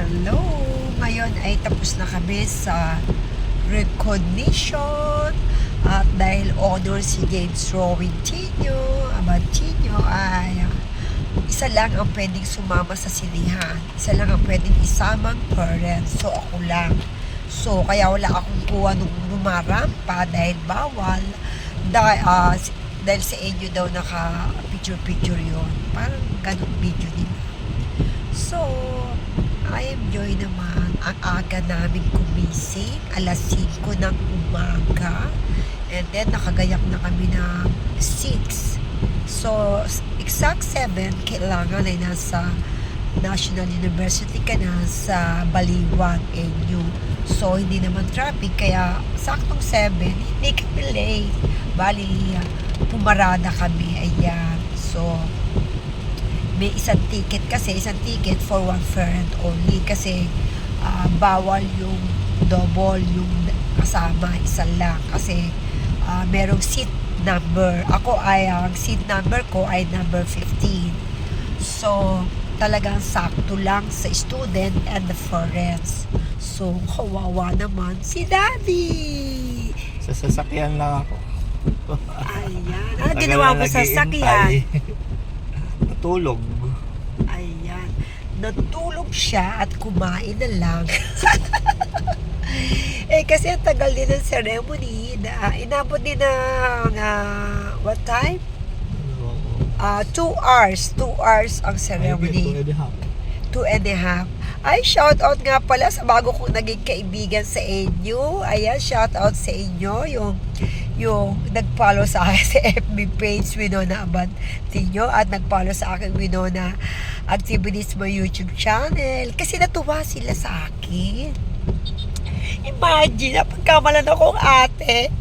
Hello! Ngayon ay tapos na kami sa recognition at dahil honor si James Rowan Tino, Abantino ay isa lang ang pwedeng sumama sa sinihan. Isa lang ang pwedeng isamang parents. So ako lang. So kaya wala akong kuha nung lumarampa dahil bawal. Dahil sa inyo daw naka picture-picture yon. Parang ganun video din. So, I enjoy naman ang aga namin kumising, alas 5 ng umaga. And then, nakagayak na kami ng 6. So, exact 7, kailangan ay nasa National University ka na sa Baliwag, NU. So, hindi naman traffic, kaya saktong 7, hindi kami late. Bali, pumarada kami, ayan. So, may isang ticket for one parent only kasi bawal yung double yung kasama, isa lang kasi merong seat number. Ang seat number ko ay number 15. So talagang sakto lang sa student and the parents. So kawawa naman si Daddy. Sa sasakyan lang ako. Ayan. Ano ginawa mo sa sasakyan? Natulog. Ayan. Natulog siya at kumain na lang. Kasi ang tagal din ng ceremony. Inabot din ng what time? 2 hours. 2 hours ang ceremony. 2 and a half. Ay, shout out nga pala sa bago kong naging kaibigan sa inyo. Ayan, shout out sa inyo. Yung nag-follow sa akin sa FB page Winona Abantino at nag-follow sa akin Winona Activities mo YouTube channel. Kasi natuwa sila sa akin. Imagine, napagkamalan akong ate.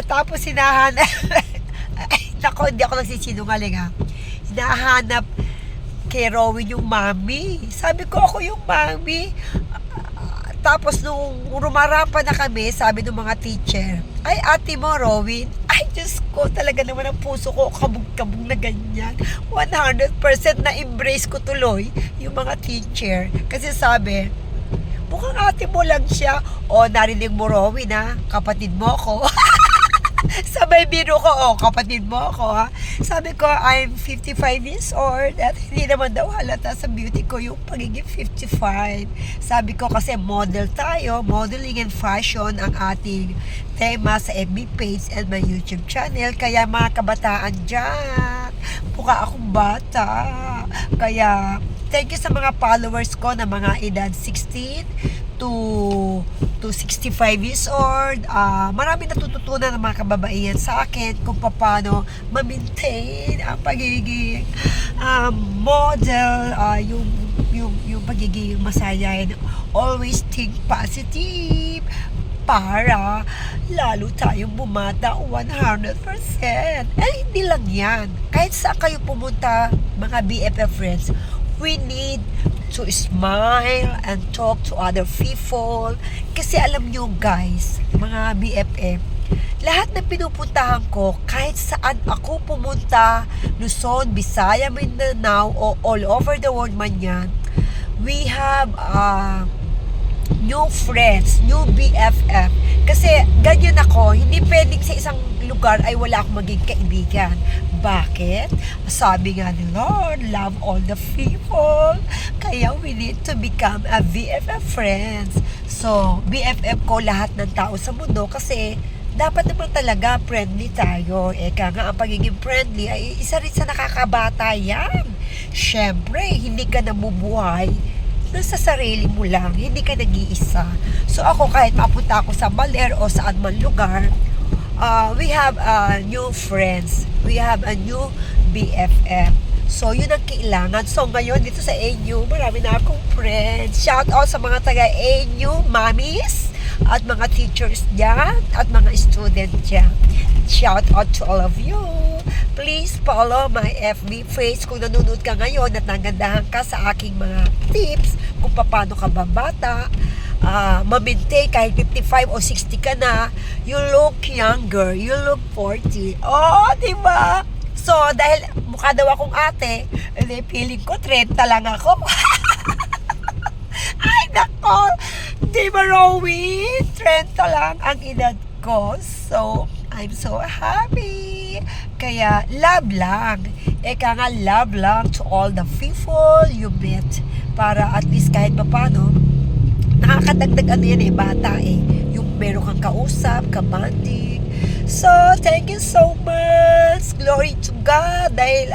Tapos hinahanap nako, hindi ako nagsisinungaling ha. Hinahanap kay Rowan yung mami. Sabi ko, ako yung mami. Tapos nung rumarapa na kami, sabi ng mga teacher, ay ate mo, Rowan. Ay, Diyos ko, talaga naman ang puso ko, kabog-kabog na ganyan. 100% na embrace ko tuloy yung mga teacher. Kasi sabi, mukhang ate mo lang siya. O, narinig mo, Rowan, ha? Kapatid mo ako. Sabay biro ko, kapatid mo ako, ha? Sabi ko, I'm 55 years old at hindi naman daw halata sa beauty ko yung pagiging 55. Sabi ko kasi model tayo, modeling and fashion ang ating tema sa FB page and my YouTube channel. Kaya mga kabataan dyan, mukha akong bata. Kaya, thank you sa mga followers ko na mga edad 16 to 65 years old. Marami natututunan ng mga kababaihan sa akin kung paano ma-maintain ang pagiging model, yung pagiging masaya, and always think positive para lalo tayong bumata 100%. Hindi lang yan. Kahit saan kayo pumunta, mga BFF friends, we need to smile and talk to other people. Kasi alam nyo guys, mga BFF, lahat na pinupuntahan ko, kahit saan ako pumunta, Luzon, Visaya, Mindanao, o all over the world man yan, we have new friends, new BFF. Kasi ganyan ako, hindi pwedeng sa isang lugar ay wala akong maging kaibigan. Bakit? Sabi nga ni Lord, love all the people. Kaya we need to become a BFF friends. So, BFF ko lahat ng tao sa mundo kasi dapat naman talaga friendly tayo. Kaya nga ang pagiging friendly ay isa rin sa nakakabata yan. Siyempre, hindi ka nabubuhay nasa sarili mo lang, hindi ka nag-iisa. So ako, kahit mapunta ako sa Baler o saan man lugar, we have new friends. We have a new BFF. So yun ang kailangan. So ngayon dito sa ANU, marami na akong friends. Shout out sa mga taga ANU mommies at mga teachers dyan at mga student dyan. Shout out to all of you. Please follow my FB page kung nanonood ka ngayon at nagandahan ka sa aking mga tips kung paano ka babata, ma-maintain kahit 55 o 60 ka na, you look younger, you look 40. Oh, diba? So, dahil mukha daw akong ate, feeling ko 30 lang ako. Nako, di ba, Rowie? 30 lang ang edad ko. So, I'm so happy. Kaya, love lang. Eka nga, love lang to all the people you met. Para at least kahit pa paano, nakakadagdag ano yan bata yung meron kang kausap, kabanding. So, thank you so much. Glory to God. Dahil,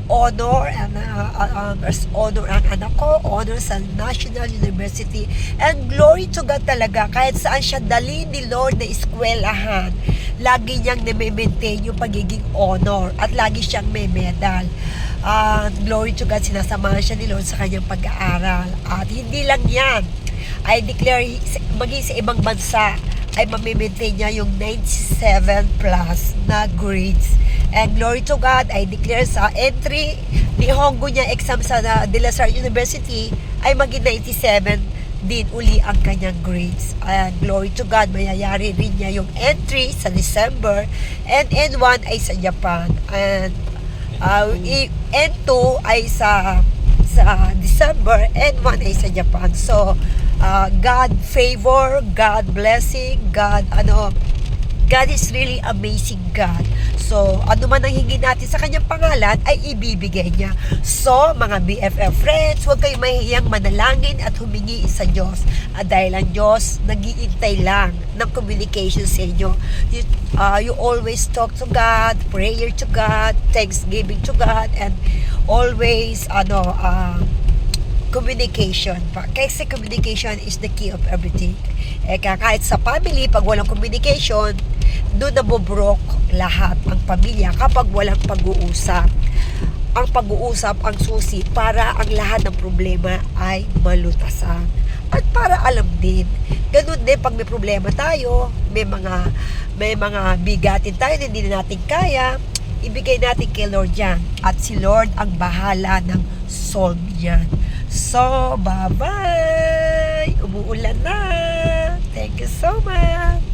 honor ang anak ko, honor sa National University, and glory to God talaga, kahit saan siya dalhin ni Lord na eskwelahan, lagi niyang na-maintain yung pagiging honor at lagi siyang may medal. Glory to God, sinasamahan siya ni Lord sa kanyang pag-aaral. At hindi lang yan, I declare maging sa ibang bansa ay mamimaintain niya yung 97 plus na grades. And glory to God, I declare sa entry ni Honggo niya exam sa De La Salle University ay maging 97 din uli ang kanyang grades. And glory to God, mayayari rin niya yung entry sa December, and N1 ay sa Japan, and N2 ay sa December, N1 ay sa Japan. So God favor, God blessing, God is really amazing God. So, ano man ang hingi natin sa kanyang pangalan, ay ibibigay niya. So, mga BFF friends, huwag kayong mahihiyang manalangin at humingi sa Diyos. At dahil ang Diyos, nag-iintay lang ng communication sa inyo. You always talk to God, prayer to God, thanksgiving to God, and always, communication pa. Kasi communication is the key of everything. Kahit sa family, pag walang communication, doon nabobrok lahat ang pamilya kapag walang pag-uusap. Ang pag-uusap ang susi para ang lahat ng problema ay malutasan. At para alam din, ganun din pag may problema tayo, may mga bigatin tayo na hindi natin kaya, ibigay natin kay Lord yan. At si Lord ang bahala ng solve yan. So, bye-bye! Umuulan na! Thank you so much!